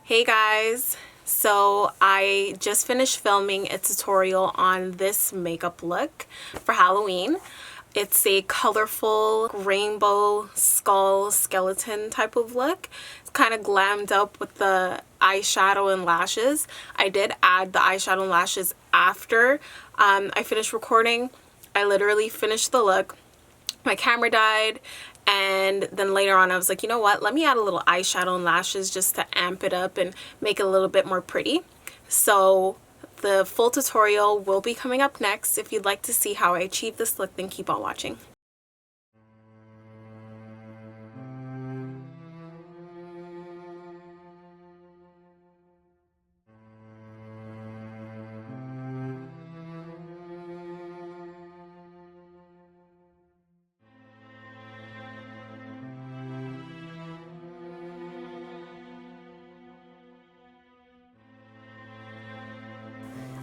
Hey guys, so I just finished filming a tutorial on this makeup look for Halloween. It's a colorful rainbow skull skeleton type of look. It's kind of glammed up with the eyeshadow and lashes. I did add the eyeshadow and lashes after I finished recording. I literally finished the look. My camera died, and then later on I was like, you know what, let me add a little eyeshadow and lashes just to amp it up and make it a little bit more pretty. So the full tutorial will be coming up next. If you'd like to see how I achieve this look, then keep on watching.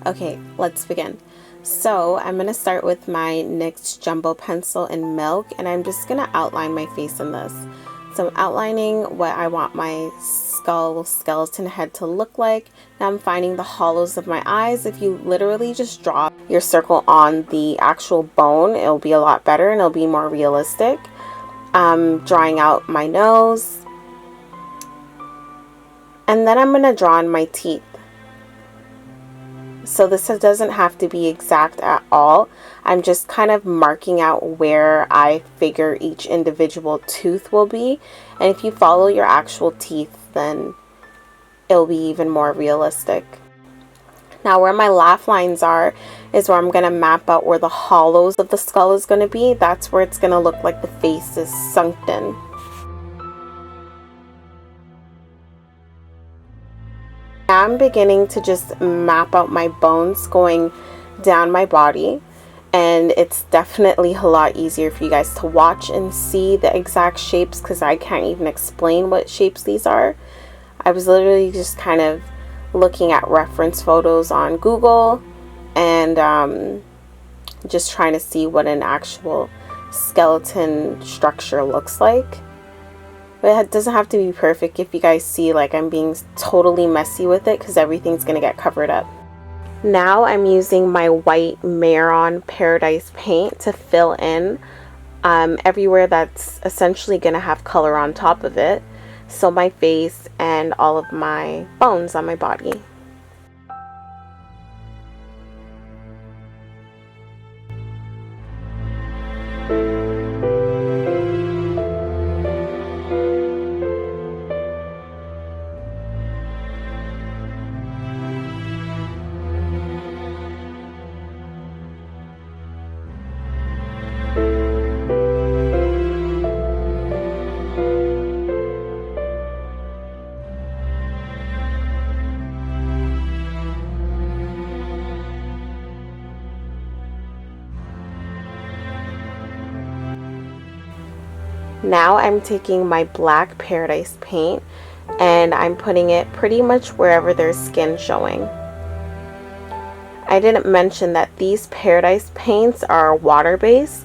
Okay, let's begin. So I'm going to start with my NYX Jumbo Pencil in Milk, and I'm just going to outline my face in this. So I'm outlining what I want my skeleton head to look like. Now I'm finding the hollows of my eyes. If you literally just draw your circle on the actual bone, it'll be a lot better and it'll be more realistic. Drawing out my nose. And then I'm going to draw on my teeth. So this doesn't have to be exact at all. I'm just kind of marking out where I figure each individual tooth will be. And if you follow your actual teeth, then it'll be even more realistic. Now where my laugh lines are is where I'm going to map out where the hollows of the skull is going to be. That's where it's going to look like the face is sunk in. I'm beginning to just map out my bones going down my body, and it's definitely a lot easier for you guys to watch and see the exact shapes because I can't even explain what shapes these are. I was literally just kind of looking at reference photos on Google and just trying to see what an actual skeleton structure looks like. But it doesn't have to be perfect. If you guys see, like, I'm being totally messy with it because everything's going to get covered up. Now I'm using my white Mehron Paradise paint to fill in everywhere that's essentially going to have color on top of it. So my face and all of my bones on my body. Now I'm taking my black Paradise paint and I'm putting it pretty much wherever there's skin showing. I didn't mention that these Paradise paints are water based,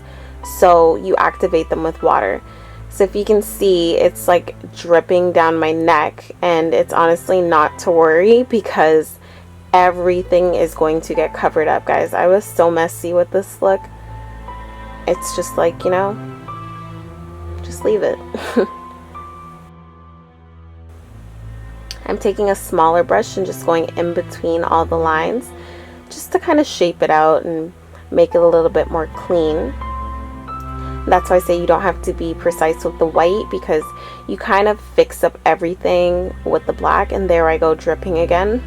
so you activate them with water. So if you can see, it's like dripping down my neck, and it's honestly not to worry because everything is going to get covered up, guys. I was so messy with this look. It's just like, you know, just leave it. I'm taking a smaller brush and just going in between all the lines just to kind of shape it out and make it a little bit more clean. That's why I say you don't have to be precise with the white because you kind of fix up everything with the black, and there I go dripping again.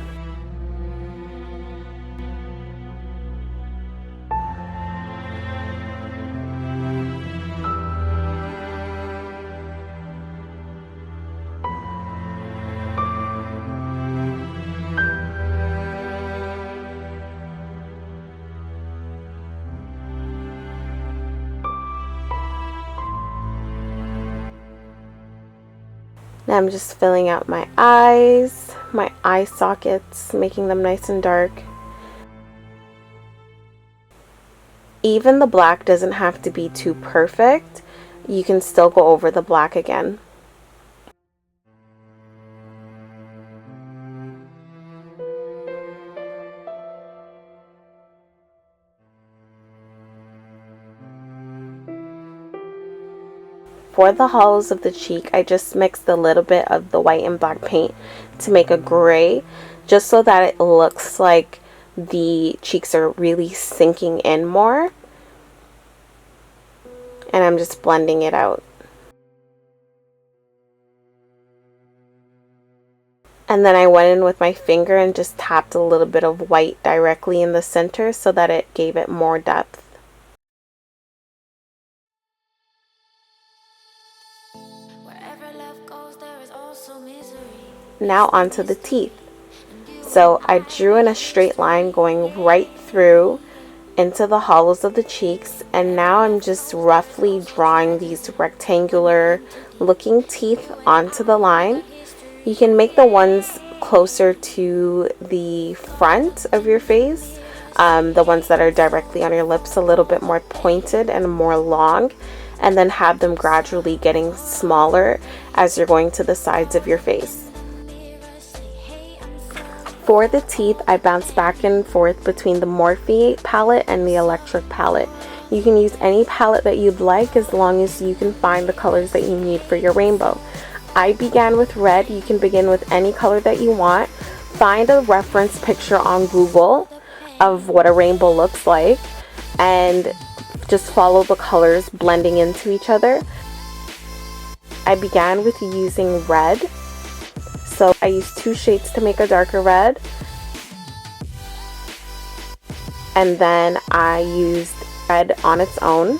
Now I'm just filling out my eyes, my eye sockets, making them nice and dark. Even the black doesn't have to be too perfect. You can still go over the black again. For the hollows of the cheek, I just mixed a little bit of the white and black paint to make a gray, just so that it looks like the cheeks are really sinking in more. And I'm just blending it out. And then I went in with my finger and just tapped a little bit of white directly in the center so that it gave it more depth. Now onto the teeth. So I drew in a straight line going right through into the hollows of the cheeks, and now I'm just roughly drawing these rectangular looking teeth onto the line. You can make the ones closer to the front of your face, the ones that are directly on your lips, a little bit more pointed and more long, and then have them gradually getting smaller as you're going to the sides of your face. For the teeth, I bounce back and forth between the Morphe palette and the electric palette. You can use any palette that you'd like as long as you can find the colors that you need for your rainbow. I began with red. You can begin with any color that you want. Find a reference picture on Google of what a rainbow looks like and just follow the colors blending into each other. I began with using red. So I used 2 shades to make a darker red. And then I used red on its own.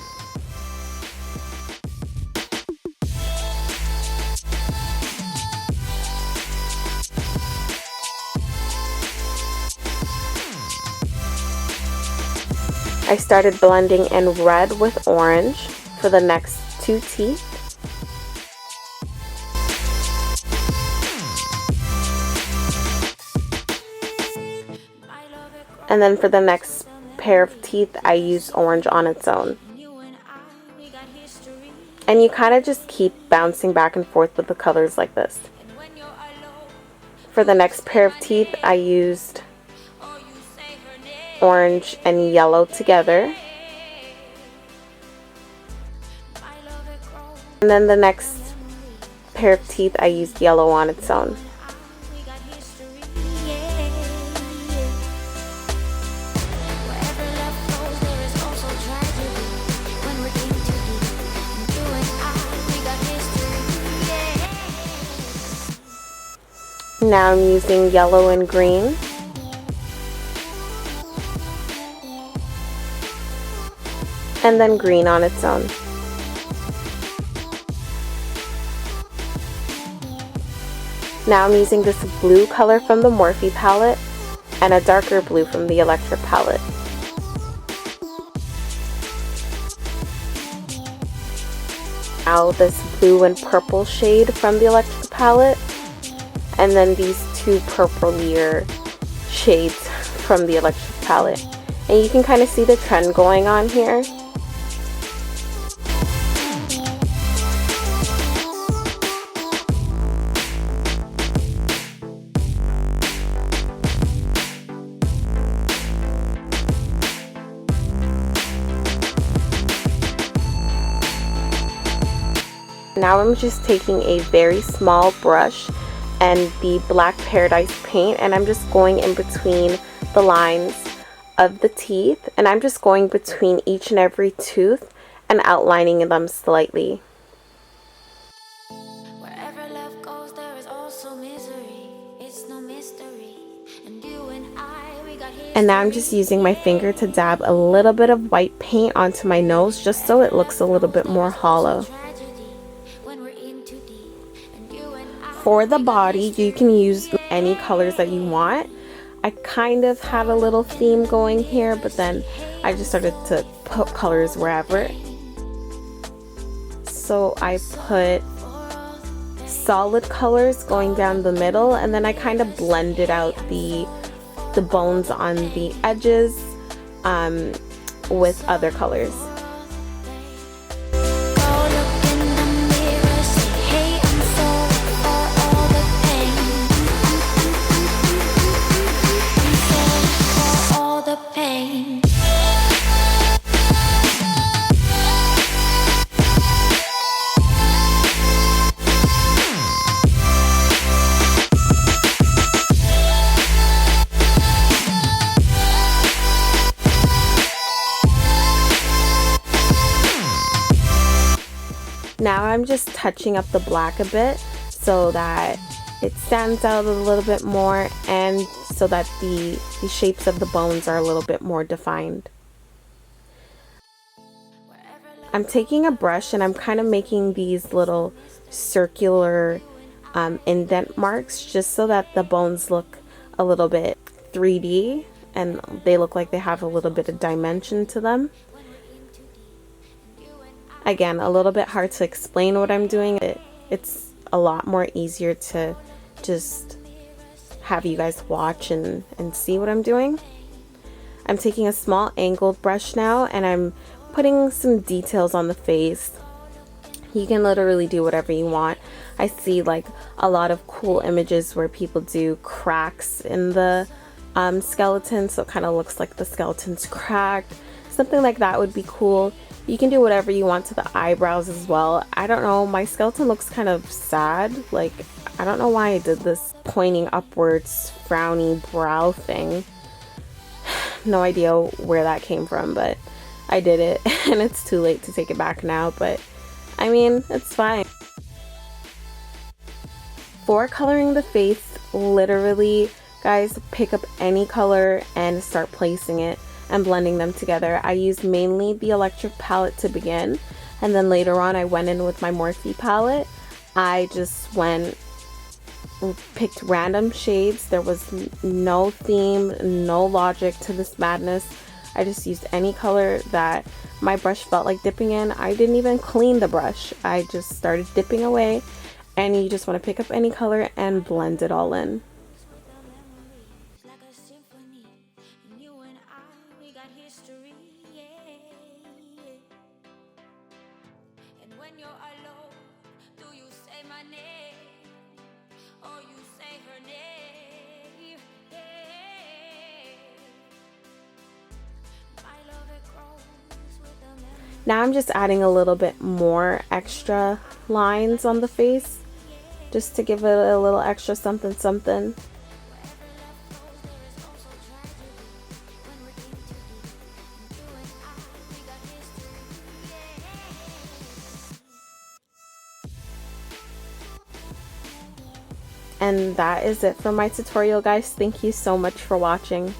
I started blending in red with orange for the next 2 teeth. And then for the next pair of teeth, I used orange on its own. And you kind of just keep bouncing back and forth with the colors like this. For the next pair of teeth, I used orange and yellow together. And then the next pair of teeth, I used yellow on its own. Now I'm using yellow and green. And then green on its own. Now I'm using this blue color from the Morphe palette and a darker blue from the electric palette. Now this blue and purple shade from the electric palette, and then these 2 purplier shades from the electric palette. And you can kind of see the trend going on here. Now I'm just taking a very small brush and the Black Paradise paint, and I'm just going in between the lines of the teeth, and I'm just going between each and every tooth and outlining them slightly. Wherever love goes, there is also misery. It's no mystery. And you and I, we got history. And now I'm just using my finger to dab a little bit of white paint onto my nose just so it looks a little bit more hollow. For the body, you can use any colors that you want. I kind of had a little theme going here, but then I just started to put colors wherever. So I put solid colors going down the middle, and then I kind of blended out the bones on the edges with other colors. I'm just touching up the black a bit so that it stands out a little bit more, and so that the shapes of the bones are a little bit more defined. I'm taking a brush and I'm kind of making these little circular indent marks just so that the bones look a little bit 3D and they look like they have a little bit of dimension to them. Again, a little bit hard to explain what I'm doing. It's a lot more easier to just have you guys watch and see what I'm doing. I'm taking a small angled brush now and I'm putting some details on the face. You can literally do whatever you want. I see like a lot of cool images where people do cracks in the skeleton, so it kind of looks like the skeleton's cracked. Something like that would be cool. You can do whatever you want to the eyebrows as well. I don't know, my skeleton looks kind of sad. Like, I don't know why I did this pointing upwards frowny brow thing. No idea where that came from, but I did it and it's too late to take it back now, but I mean, it's fine. For coloring the face, literally, guys, pick up any color and start placing it and blending them together. I used mainly the electric palette to begin, and then later on I went in with my Morphe palette. I just picked random shades. There was no theme, no logic to this madness. I just used any color that my brush felt like dipping in. I didn't even clean the brush. I just started dipping away, and you just want to pick up any color and blend it all in. Now I'm just adding a little bit more extra lines on the face, just to give it a little extra something something. And that is it for my tutorial, guys. Thank you so much for watching.